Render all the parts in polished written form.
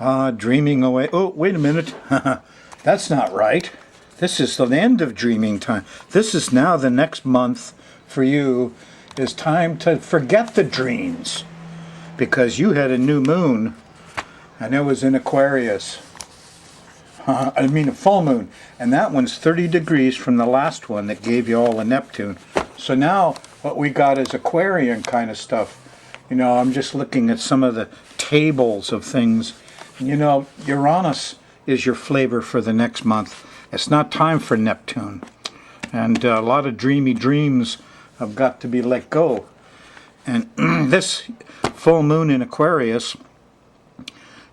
Dreaming away. Oh, wait a minute. That's not right. This is the end of dreaming time. This is now the next month for you is time to forget the dreams because you had a new moon and it was in Aquarius. I mean a full moon. And that one's 30 degrees from the last one that gave you all the Neptune. So now what we got is Aquarian kind of stuff. You know, I'm just looking at some of the tables of things. You know, Uranus is your flavor for the next month. It's not time for Neptune. And a lot of dreamy dreams have got to be let go. And this full moon in Aquarius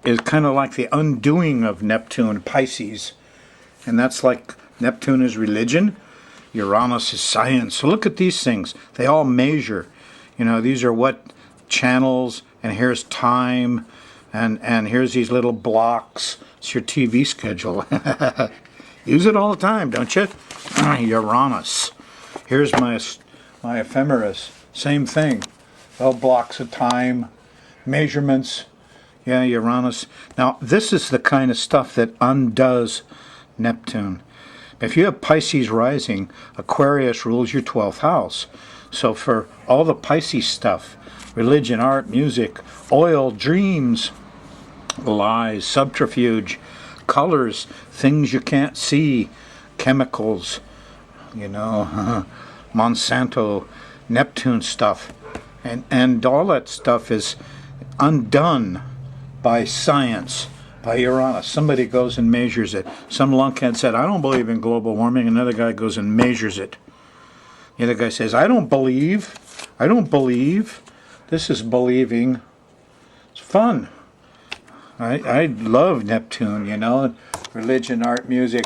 is kind of like the undoing of Neptune, Pisces. And that's like Neptune is religion, Uranus is science. So look at these things. They all measure. You know, these are what channels, and here's time, and here's these little blocks. It's your TV schedule. Use it all the time, don't you? Uranus. Here's my ephemeris. Same thing. All blocks of time, measurements. Yeah, Uranus. Now, this is the kind of stuff that undoes Neptune. If you have Pisces rising, Aquarius rules your 12th house. So for all the Pisces stuff, religion, art, music, oil, dreams, lies, subterfuge, colors, things you can't see, chemicals, you know, Monsanto, Neptune stuff, and all that stuff is undone by science, by Uranus. Somebody goes and measures it. Some lunkhead said, I don't believe in global warming. Another guy goes and measures it. The other guy says, I don't believe. This is believing. It's fun. I love Neptune, you know, religion, art, music.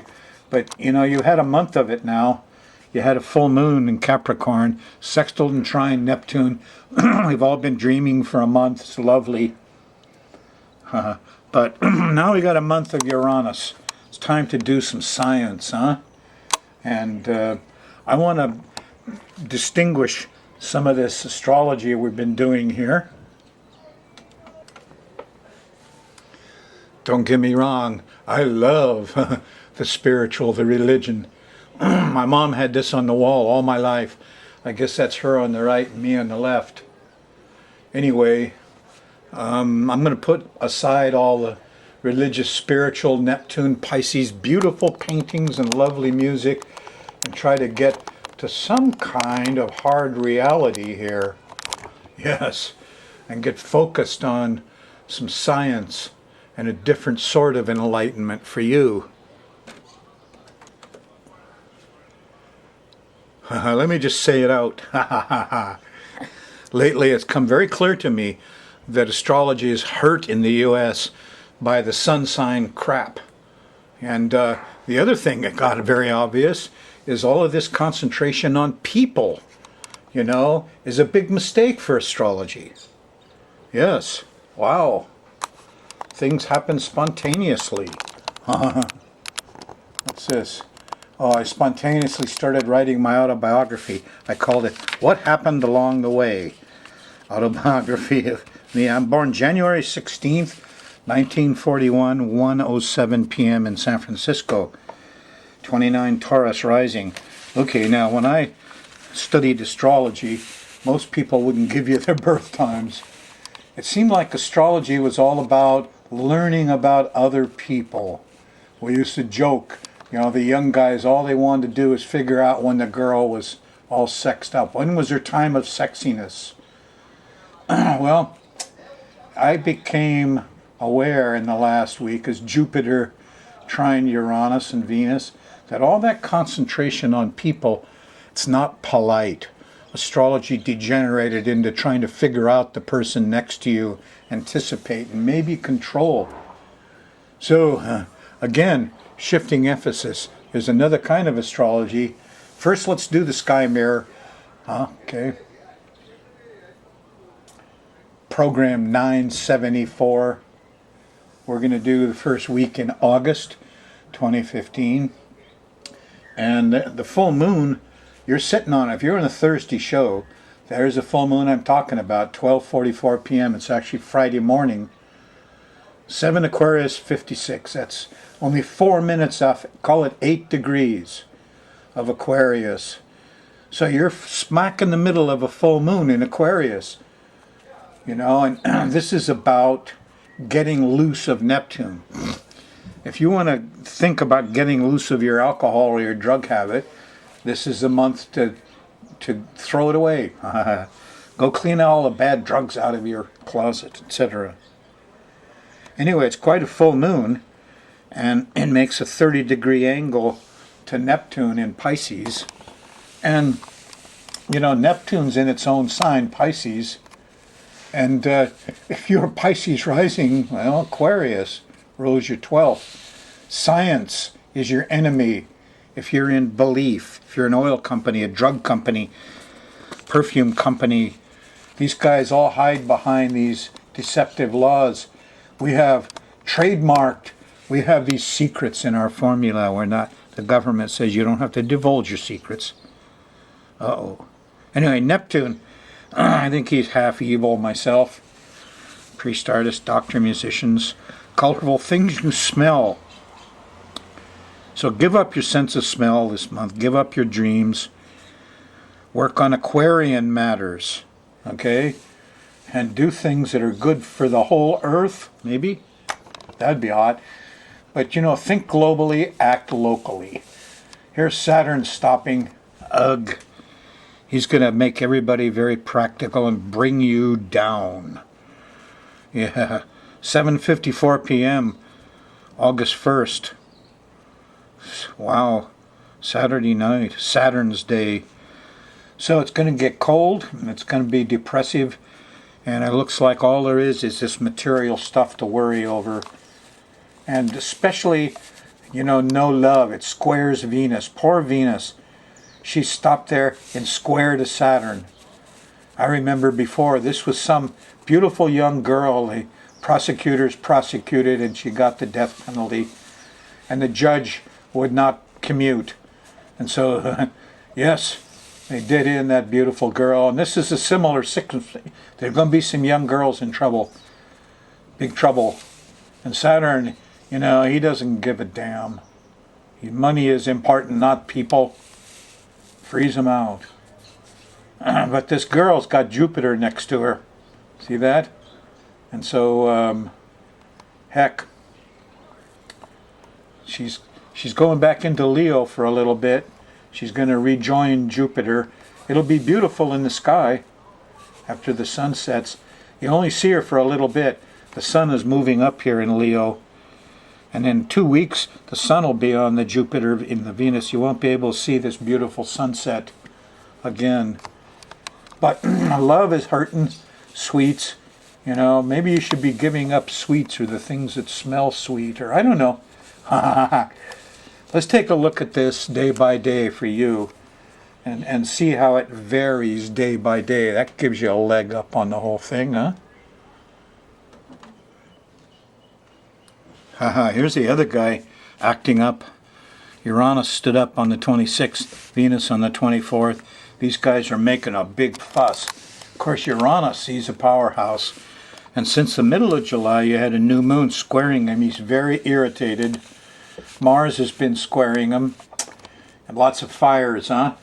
But, you know, you had a month of it now. You had a full moon in Capricorn, sextile and trine Neptune. We've all been dreaming for a month. It's lovely. But now we got a month of Uranus. It's time to do some science, huh? And I want to distinguish some of this astrology we've been doing here. Don't get me wrong, I love the spiritual, the religion. My mom had this on the wall all my life. I guess that's her on the right and me on the left. Anyway, I'm going to put aside all the religious, spiritual, Neptune, Pisces, beautiful paintings and lovely music and try to get to some kind of hard reality here. Yes, and get focused on some science and a different sort of enlightenment for you. Let me just say it out. Lately it's come very clear to me that astrology is hurt in the U.S. by the sun sign crap. And the other thing that got very obvious is all of this concentration on people, you know, is a big mistake for astrology. Yes. Wow. Things happen spontaneously. What's this? Oh, I spontaneously started writing my autobiography. I called it What Happened Along the Way. Autobiography of me. I'm born January 16th, 1941, 1:07 p.m. in San Francisco. 29 Taurus rising. Okay, now when I studied astrology, most people wouldn't give you their birth times. It seemed like astrology was all about learning about other people. We used to joke, you know, the young guys, all they wanted to do is figure out when the girl was all sexed up. When was her time of sexiness? Well, I became aware in the last week as Jupiter trine Uranus and Venus that all that concentration on people, it's not polite. Astrology degenerated into trying to figure out the person next to you, anticipate, and maybe control. So, again, shifting emphasis is another kind of astrology. First, let's do the sky mirror. Okay. Program 974. We're going to do the first week in August 2015. And the full moon, you're sitting on it. If you're in a Thursday show, there's a full moon I'm talking about, 12:44 p.m. It's actually Friday morning. 7 Aquarius, 56. That's only 4 minutes off. Call it 8 degrees of Aquarius. So you're smack in the middle of a full moon in Aquarius. You know, and this is about getting loose of Neptune. If you want to think about getting loose of your alcohol or your drug habit, this is the month to throw it away. Go clean all the bad drugs out of your closet, etc. Anyway, it's quite a full moon, and it makes a 30-degree angle to Neptune in Pisces. And, you know, Neptune's in its own sign, Pisces. And if you're Pisces rising, well, Aquarius rules your 12th. Science is your enemy. If you're in belief, if you're an oil company, a drug company, perfume company, these guys all hide behind these deceptive laws. We have trademarked, we have these secrets in our formula. We're not, the government says you don't have to divulge your secrets. Uh-oh. Anyway, Neptune, I think he's half evil myself. Priest, artist, doctor, musicians, colorful things you smell. So give up your sense of smell this month. Give up your dreams. Work on Aquarian matters, okay? And do things that are good for the whole earth, maybe. That'd be hot. But, you know, think globally, act locally. Here's Saturn stopping. Ugh. He's going to make everybody very practical and bring you down. Yeah. 7:54 p.m., August 1st. Wow. Saturday night, Saturn's day. So it's going to get cold, and it's going to be depressive, and it looks like all there is this material stuff to worry over. And especially, you know, no love. It squares Venus. Poor Venus. She stopped there in square to Saturn. I remember before, this was some beautiful young girl the prosecutors prosecuted, and she got the death penalty. And the judge would not commute. And so, yes, they did in that beautiful girl. And this is a similar sickness. There are going to be some young girls in trouble. Big trouble. And Saturn, you know, he doesn't give a damn. Money is important, not people. Freeze them out. But this girl's got Jupiter next to her. See that? And so, heck, she's going back into Leo for a little bit. She's going to rejoin Jupiter. It'll be beautiful in the sky after the sun sets. You only see her for a little bit. The sun is moving up here in Leo. And in 2 weeks, the sun will be on the Jupiter in the Venus. You won't be able to see this beautiful sunset again. But love is hurting. Sweets. You know, maybe you should be giving up sweets or the things that smell sweet. Or I don't know. Let's take a look at this day by day for you. And see how it varies day by day. That gives you a leg up on the whole thing, huh? Here's the other guy acting up. Uranus stood up on the 26th, Venus on the 24th. These guys are making a big fuss. Of course, Uranus, he's a powerhouse. And since the middle of July, you had a new moon squaring him. He's very irritated. Mars has been squaring him. And lots of fires, huh?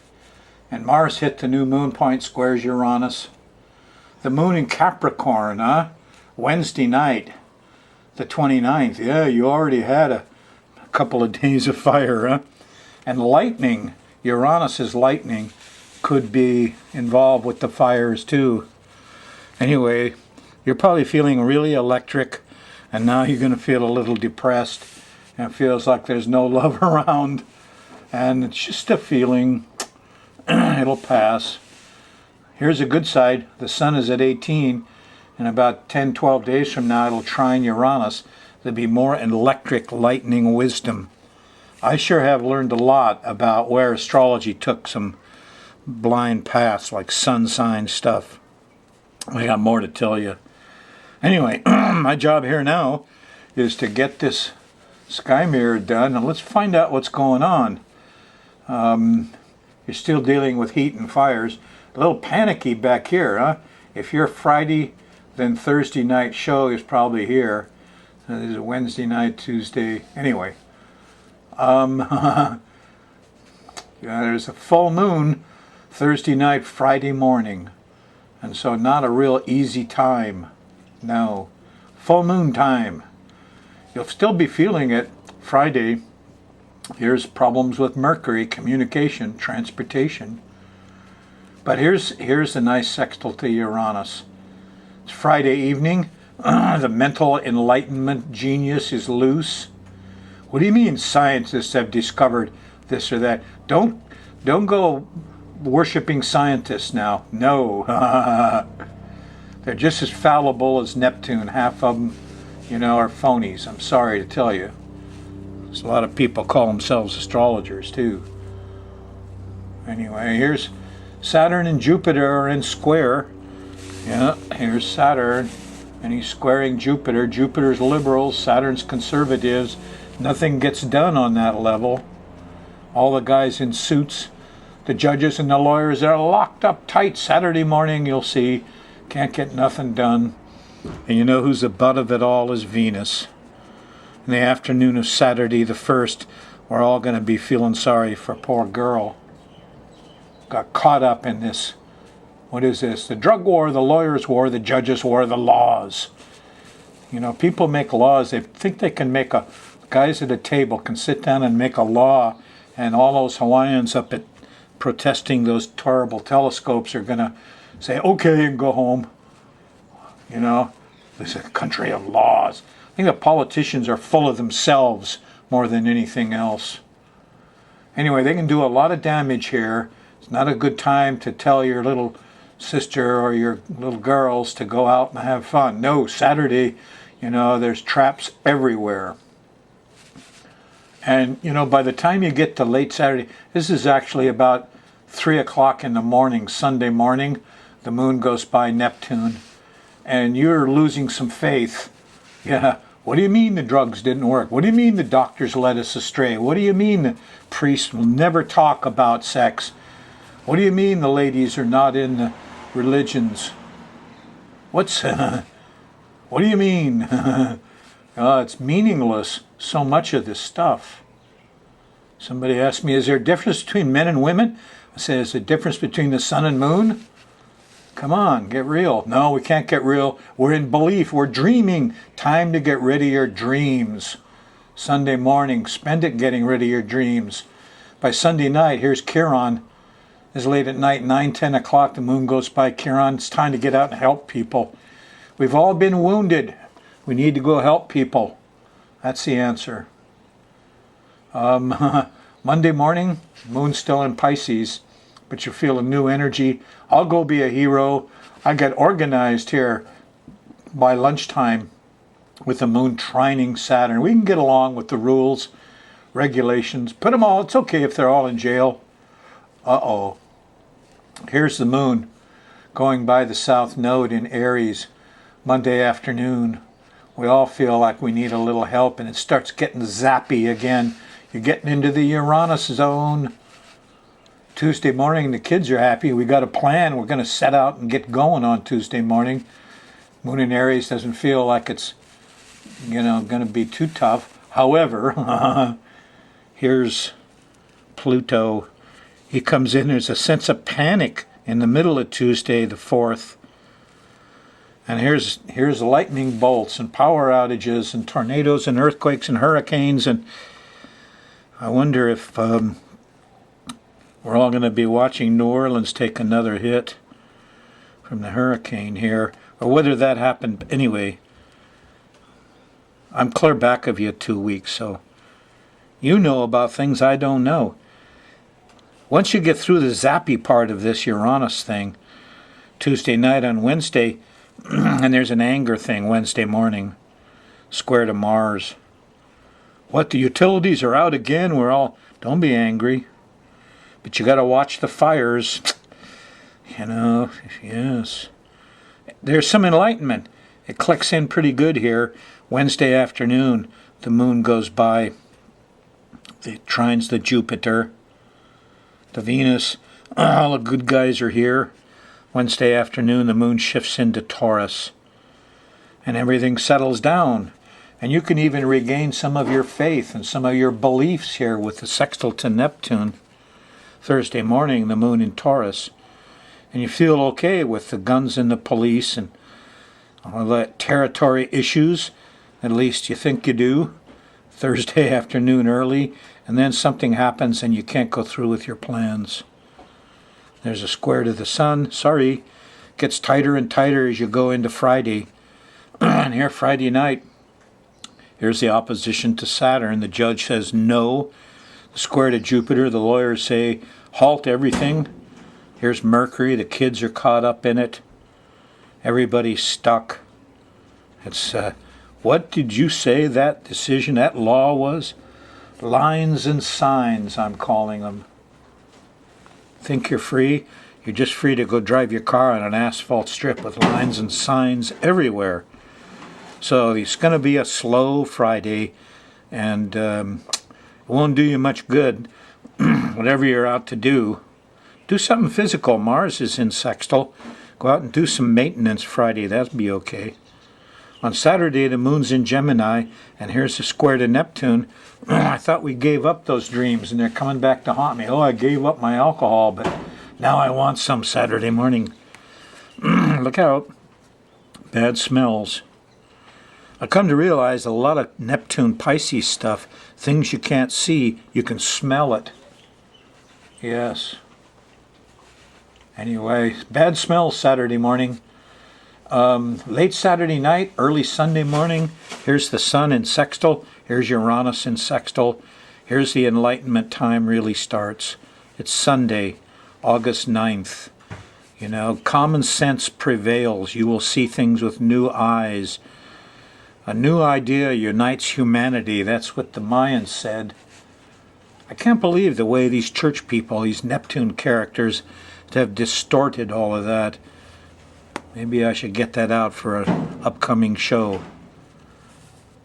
And Mars hit the new moon point, squares Uranus. The moon in Capricorn, huh? Wednesday night. The 29th, yeah, you already had a couple of days of fire, huh? And lightning, Uranus's lightning, could be involved with the fires too. Anyway, you're probably feeling really electric, and now you're going to feel a little depressed, and it feels like there's no love around, and it's just a feeling. It'll pass. Here's a good side. The sun is at 18. In about 10, 12 days from now, it'll trine Uranus. There'll be more electric lightning wisdom. I sure have learned a lot about where astrology took some blind paths, like sun sign stuff. I got more to tell you. Anyway, my job here now is to get this sky mirror done, and let's find out what's going on. You're still dealing with heat and fires. A little panicky back here, huh? If you're Friday, then Thursday night show is probably here. This is Wednesday night, Tuesday. Anyway, yeah, there's a full moon Thursday night, Friday morning. And so not a real easy time. No. Full moon time. You'll still be feeling it Friday. Here's problems with Mercury, communication, transportation. But here's a nice sextile to Uranus. It's Friday evening. The mental enlightenment genius is loose. What do you mean scientists have discovered this or that? Don't go worshiping scientists now. No. They're just as fallible as Neptune. Half of them, are phonies. I'm sorry to tell you. There's a lot of people call themselves astrologers too. Anyway, here's Saturn and Jupiter are in square. Yeah, here's Saturn. And he's squaring Jupiter. Jupiter's liberals, Saturn's conservatives. Nothing gets done on that level. All the guys in suits, the judges and the lawyers, are locked up tight. Saturday morning, you'll see. Can't get nothing done. And you know who's the butt of it all is Venus. In the afternoon of Saturday the 1st, we're all going to be feeling sorry for poor girl. Got caught up in this. What is this? The drug war, the lawyers' war, the judges' war, the laws. People make laws. They think they can make guys at a table can sit down and make a law, and all those Hawaiians up at protesting those terrible telescopes are going to say, okay, and go home. This is a country of laws. I think the politicians are full of themselves more than anything else. Anyway, they can do a lot of damage here. It's not a good time to tell your little sister or your little girls to go out and have fun. No, Saturday, there's traps everywhere. And, by the time you get to late Saturday, this is actually about 3 o'clock in the morning, Sunday morning, the moon goes by Neptune, and you're losing some faith. Yeah, what do you mean the drugs didn't work? What do you mean the doctors led us astray? What do you mean the priests will never talk about sex? What do you mean the ladies are not in the religions? What do you mean? It's meaningless, so much of this stuff. Somebody asked me, is there a difference between men and women? I said, is there a difference between the sun and moon? Come on, get real. No, we can't get real. We're in belief. We're dreaming. Time to get rid of your dreams. Sunday morning, spend it getting rid of your dreams. By Sunday night, here's Chiron. It's late at night, 9, 10 o'clock, the moon goes by Chiron. It's time to get out and help people. We've all been wounded. We need to go help people. That's the answer. Monday morning, moon's still in Pisces, but you feel a new energy. I'll go be a hero. I get organized here by lunchtime with the moon trining Saturn. We can get along with the rules, regulations. Put them all. It's okay if they're all in jail. Uh-oh. Here's the moon going by the south node in Aries Monday afternoon. We all feel like we need a little help, and it starts getting zappy again. You're getting into the Uranus zone. Tuesday morning, the kids are happy. We got a plan. We're going to set out and get going on Tuesday morning. Moon in Aries doesn't feel like it's, going to be too tough. However, here's Pluto. He comes in. There's a sense of panic in the middle of Tuesday, the 4th. And here's lightning bolts and power outages and tornadoes and earthquakes and hurricanes. And I wonder if we're all going to be watching New Orleans take another hit from the hurricane here, or whether that happened. Anyway, I'm clear back of you 2 weeks, so you know about things I don't know. Once you get through the zappy part of this Uranus thing, Tuesday night on Wednesday, and there's an anger thing Wednesday morning, square to Mars. What, the utilities are out again? Don't be angry. But you got to watch the fires. Yes. There's some enlightenment. It clicks in pretty good here. Wednesday afternoon, the moon goes by. It trines the Jupiter. The Venus, all the good guys are here. Wednesday afternoon, the moon shifts into Taurus. And everything settles down. And you can even regain some of your faith and some of your beliefs here with the sextile to Neptune. Thursday morning, the moon in Taurus. And you feel okay with the guns and the police and all that territory issues. At least you think you do. Thursday afternoon early. And then something happens and you can't go through with your plans. There's a square to the sun. Sorry. Gets tighter and tighter as you go into Friday. And here Friday night, here's the opposition to Saturn. The judge says no. The square to Jupiter, the lawyers say halt everything. Here's Mercury, the kids are caught up in it. Everybody's stuck. It's, what did you say that decision, that law was? Lines and signs, I'm calling them. Think you're free? You're just free to go drive your car on an asphalt strip with lines and signs everywhere. So it's going to be a slow Friday, and it won't do you much good. Whatever you're out to do something physical. Mars is in sextile. Go out and do some maintenance Friday. That'll be okay. On Saturday, the moon's in Gemini, and here's the square to Neptune. I thought we gave up those dreams, and they're coming back to haunt me. Oh, I gave up my alcohol, but now I want some Saturday morning. Look out. Bad smells. I come to realize a lot of Neptune Pisces stuff, things you can't see, you can smell it. Yes. Anyway, bad smells Saturday morning. Late Saturday night, early Sunday morning, here's the sun in sextile, here's Uranus in sextile, here's the enlightenment time really starts. It's Sunday, August 9th. You know, common sense prevails. You will see things with new eyes. A new idea unites humanity. That's what the Mayans said. I can't believe the way these church people, these Neptune characters, have distorted all of that. Maybe I should get that out for an upcoming show.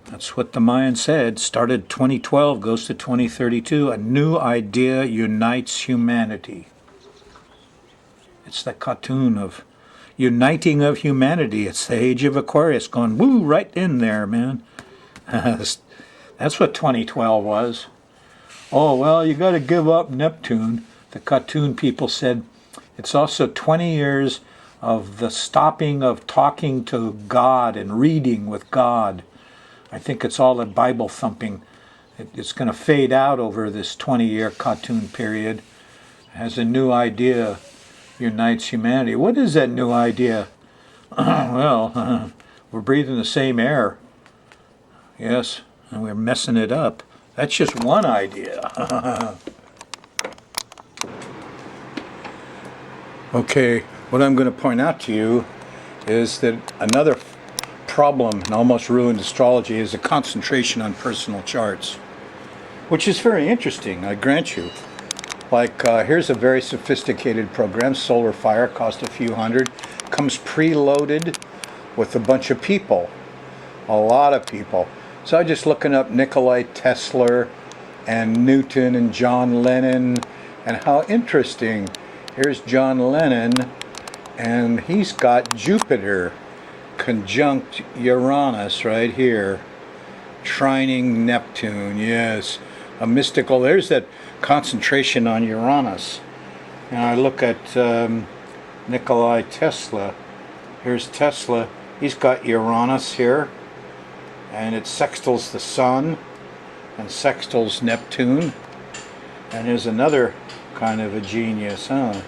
That's what the Mayans said. Started 2012, goes to 2032. A new idea unites humanity. It's the cartoon of uniting of humanity. It's the age of Aquarius going, woo, right in there, man. That's what 2012 was. Oh, well, you got to give up Neptune. The cartoon people said it's also 20 years of the stopping of talking to God and reading with God. I think it's all a Bible thumping. It's going to fade out over this 20-year cartoon period. It has a new idea. Unites humanity. What is that new idea? Well, we're breathing the same air. Yes, and we're messing it up. That's just one idea. Okay, what I'm going to point out to you is that another problem and almost ruined astrology is the concentration on personal charts, which is very interesting, I grant you. Like, here's a very sophisticated program, Solar Fire, cost a few hundred, comes preloaded with a bunch of people, a lot of people. So I'm just looking up Nikola Tesla and Newton and John Lennon, and how interesting. Here's John Lennon, and he's got Jupiter conjunct Uranus right here, trining Neptune, yes. A mystical, there's that concentration on Uranus. And I look at Nikola Tesla. Here's Tesla. He's got Uranus here, and it sextiles the sun and sextiles Neptune. And there's another kind of a genius, huh?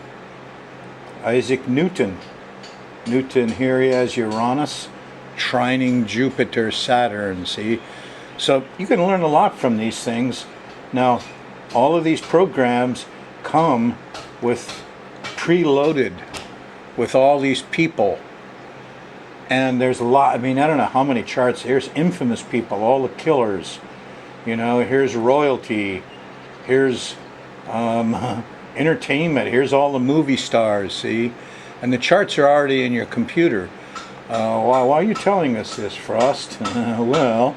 Isaac Newton. Newton here, he has Uranus trining Jupiter, Saturn, see? So you can learn a lot from these things. Now, all of these programs come with preloaded with all these people. And there's a lot, I mean, I don't know how many charts. Here's infamous people, all the killers. You know, here's royalty. Here's entertainment. Here's all the movie stars, see? And the charts are already in your computer. Why are you telling us this, Frost? Well,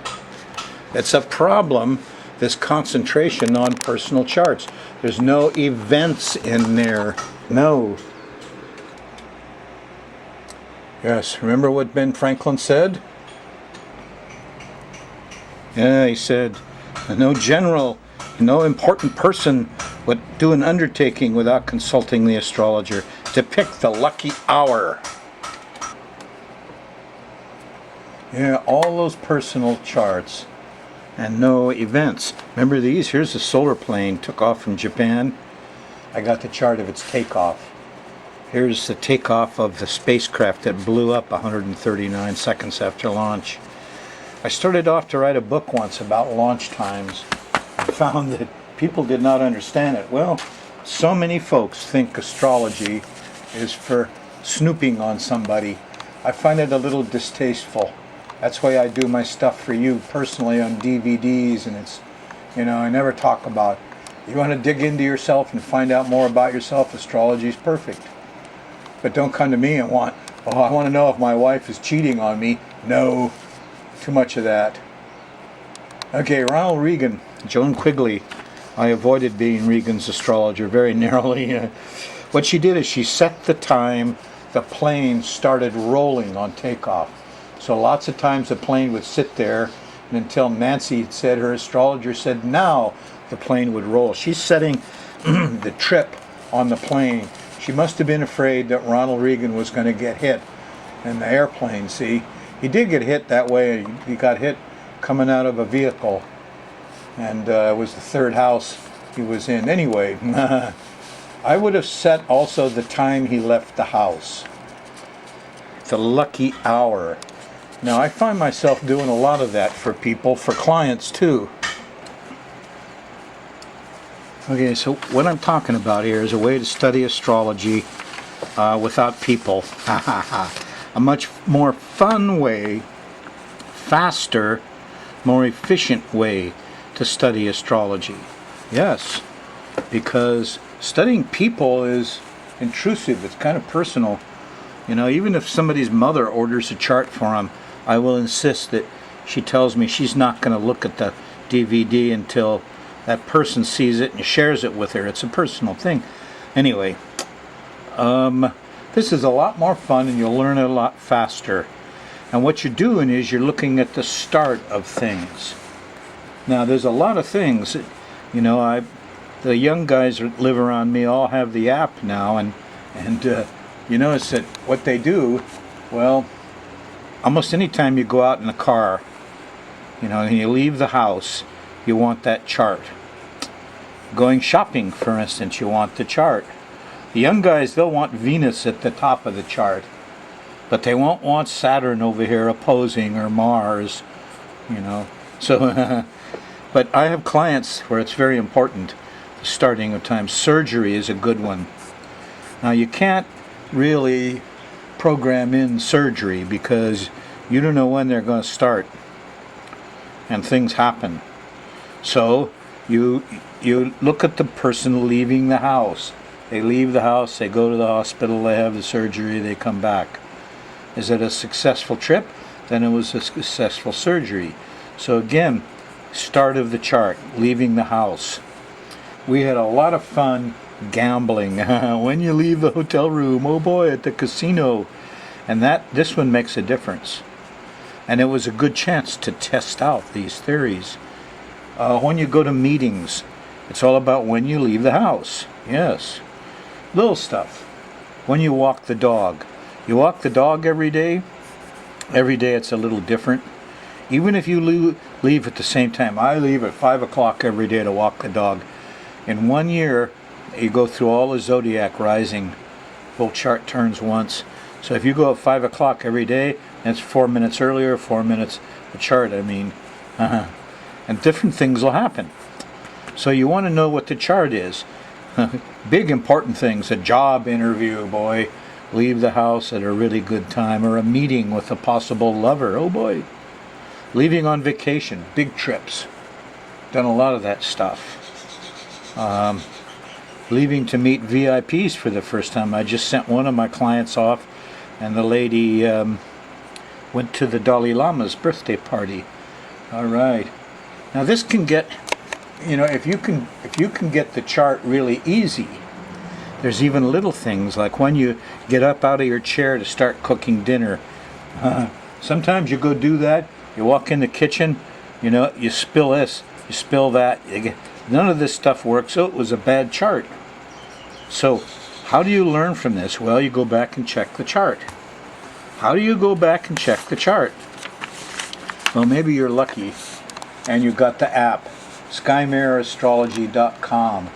it's a problem, this concentration on personal charts. There's no events in there. No. Yes, remember what Ben Franklin said? Yeah, he said, no general, no important person would do an undertaking without consulting the astrologer to pick the lucky hour. Yeah, all those personal charts and no events. Remember these? Here's a solar plane took off from Japan. I got the chart of its takeoff. Here's the takeoff of the spacecraft that blew up 139 seconds after launch. I started off to write a book once about launch times and found that people did not understand it. Well, so many folks think astrology is for snooping on somebody. I find it a little distasteful. That's why I do my stuff for you personally on DVDs, and it's, I never talk about, you want to dig into yourself and find out more about yourself, astrology is perfect. But don't come to me and I want to know if my wife is cheating on me. No, too much of that. Okay, Ronald Reagan, Joan Quigley. I avoided being Reagan's astrologer very narrowly. What she did is she set the time the plane started rolling on takeoff. So lots of times the plane would sit there, and until Nancy had said, her astrologer said, now the plane would roll. She's setting the trip on the plane. She must have been afraid that Ronald Reagan was going to get hit in the airplane, see. He did get hit that way. He got hit coming out of a vehicle, and it was the third house he was in. Anyway, I would have set also the time he left the house. The lucky hour. Now, I find myself doing a lot of that for people, for clients too. Okay, so what I'm talking about here is a way to study astrology without people. A much more fun way, faster, more efficient way to study astrology. Yes, because studying people is intrusive. It's kind of personal. Even if somebody's mother orders a chart for them, I will insist that she tells me she's not going to look at the DVD until that person sees it and shares it with her. It's a personal thing. Anyway, this is a lot more fun and you'll learn it a lot faster. And what you're doing is you're looking at the start of things. Now, there's a lot of things, the young guys that live around me all have the app now, and you notice that what they do, well, almost any time you go out in a car, and you leave the house, you want that chart. Going shopping, for instance, you want the chart. The young guys, they'll want Venus at the top of the chart, but they won't want Saturn over here opposing, or Mars, So, but I have clients where it's very important, the starting of time. Surgery is a good one. Now, you can't really program in surgery because you don't know when they're going to start, and things happen. So you look at the person leaving the house. They leave the house, they go to the hospital, they have the surgery, they come back. Is it a successful trip? Then it was a successful surgery. So again, start of the chart, leaving the house. We had a lot of fun gambling. When you leave the hotel room, oh boy, at the casino. And this one makes a difference. And it was a good chance to test out these theories. When you go to meetings, it's all about when you leave the house. Yes. Little stuff. When you walk the dog. You walk the dog every day. Every day it's a little different. Even if you leave at the same time. I leave at 5 o'clock every day to walk the dog. In 1 year, you go through all the zodiac rising. Whole chart turns once. So if you go at 5 o'clock every day, that's 4 minutes earlier, 4 minutes the chart, and different things will happen. So you want to know what the chart is. Big important things, a job interview, boy, leave the house at a really good time, or a meeting with a possible lover, oh boy. Leaving on vacation, big trips. Done a lot of that stuff. Leaving to meet VIPs for the first time. I just sent one of my clients off, and the lady went to the Dalai Lama's birthday party. All right. Now this can get, if you can get the chart really easy, there's even little things like when you get up out of your chair to start cooking dinner. Sometimes you go do that, you walk in the kitchen, You know, you spill this, you spill that. None of this stuff works. So it was a bad chart. So how do you learn from this? Well, you go back and check the chart. How do you go back and check the chart? Well, maybe you're lucky and you got the app, SkyMarrAstrology.com,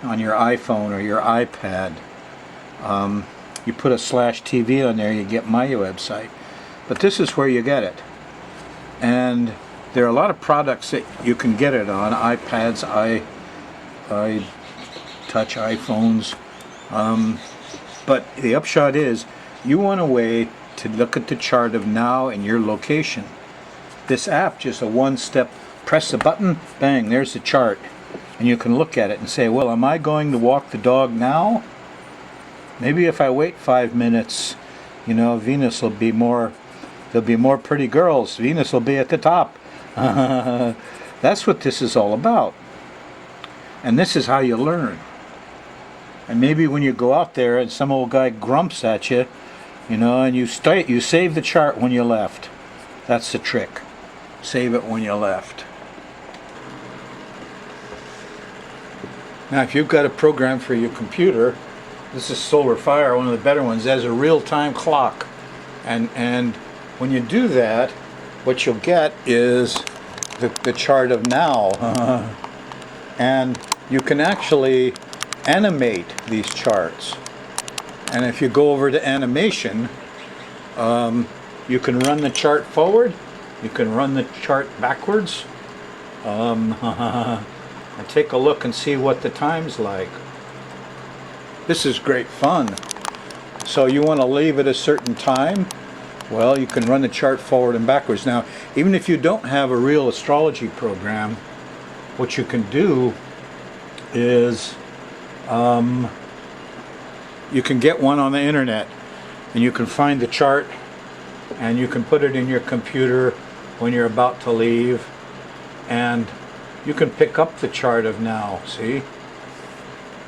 on your iPhone or your iPad. You put a /TV on there, you get my website. But this is where you get it. And there are a lot of products that you can get it on, iPads, touch iPhones. But the upshot is, you want a way to look at the chart of now and your location. This app, just a one-step, press the button, bang, there's the chart. And you can look at it and say, well, am I going to walk the dog now? Maybe if I wait 5 minutes, you know, Venus will be more, there'll be more pretty girls. Venus will be at the top. That's what this is all about. And this is how you learn. And maybe when you go out there and some old guy grumps at you, you know, and you save the chart when you left. That's the trick. Save it when you left. Now, if you've got a program for your computer, this is Solar Fire, one of the better ones. It has a real-time clock. And when you do that, what you'll get is the chart of now. And you can actually animate these charts. And if you go over to animation, you can run the chart forward, you can run the chart backwards, and take a look and see what the time's like. This is great fun. So you want to leave at a certain time? Well, you can run the chart forward and backwards. Now, even if you don't have a real astrology program, what you can do is you can get one on the internet, and you can find the chart and you can put it in your computer when you're about to leave, and you can pick up the chart of now, see?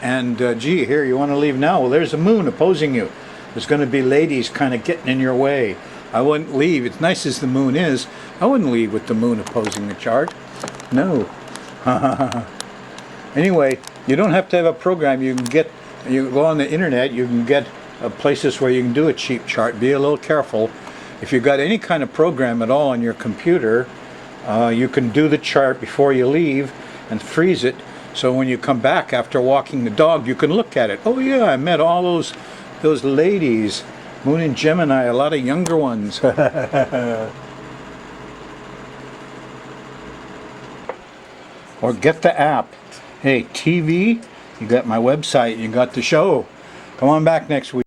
And gee, here, you want to leave now? Well, there's a moon opposing you. There's going to be ladies kind of getting in your way. I wouldn't leave. As nice as the moon is, I wouldn't leave with the moon opposing the chart. No. Anyway, you don't have to have a program. You go on the internet, you can get places where you can do a cheap chart. Be a little careful. If you've got any kind of program at all on your computer, you can do the chart before you leave and freeze it. So when you come back after walking the dog, you can look at it. Oh yeah, I met all those ladies, Moon and Gemini, a lot of younger ones. Or get the app. Hey, TV, you got my website, you got the show. Come on back next week.